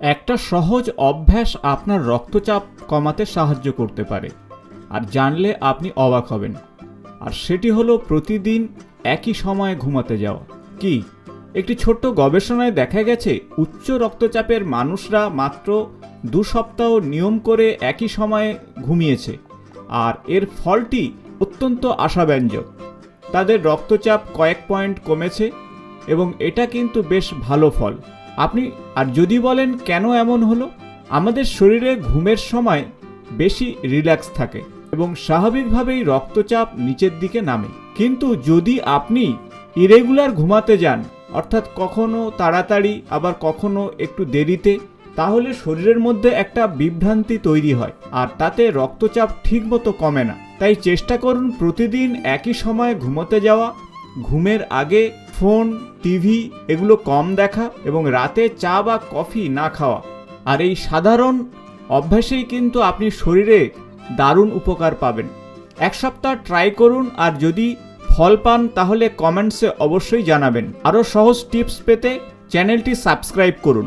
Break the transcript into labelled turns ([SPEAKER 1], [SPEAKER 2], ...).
[SPEAKER 1] একটা সহজ অভ্যাস আপনার রক্তচাপ কমাতে সাহায্য করতে পারে, আর জানলে আপনি অবাক হবেন। আর সেটি হলো প্রতিদিন একই সময়ে ঘুমাতে যাওয়া। কি, একটি ছোট্ট গবেষণায় দেখা গেছে উচ্চ রক্তচাপের মানুষরা মাত্র 2 সপ্তাহ নিয়ম করে একই সময়ে ঘুমিয়েছে, আর এর ফলটি অত্যন্ত আশাব্যঞ্জক। তাদের রক্তচাপ কয়েক পয়েন্ট কমেছে, এবং এটা কিন্তু বেশ ভালো ফল। আপনি আর যদি বলেন কেন এমন হলো, আমাদের শরীরে ঘুমের সময় বেশি রিল্যাক্স থাকে এবং স্বাভাবিকভাবেই রক্তচাপ নিচের দিকে নামে। কিন্তু যদি আপনি ইরেগুলার ঘুমাতে যান, অর্থাৎ কখনো তাড়াতাড়ি আবার কখনো একটু দেরিতে, তাহলে শরীরের মধ্যে একটা বিভ্রান্তি তৈরি হয়, আর তাতে রক্তচাপ ঠিকমতো কমে না। তাই চেষ্টা করুন প্রতিদিন একই সময়ে ঘুমোতে যাওয়া, ঘুমের আগে ফোন, টিভি এগুলো কম দেখা এবং রাতে চা বা কফি না খাওয়া। আর এই সাধারণ অভ্যাসেই কিন্তু আপনি শরীরে দারুণ উপকার পাবেন। 1 সপ্তাহ ট্রাই করুন, আর যদি ফল পান তাহলে কমেন্টসে অবশ্যই জানাবেন। আরও সহজ টিপস পেতে চ্যানেলটি সাবস্ক্রাইব করুন।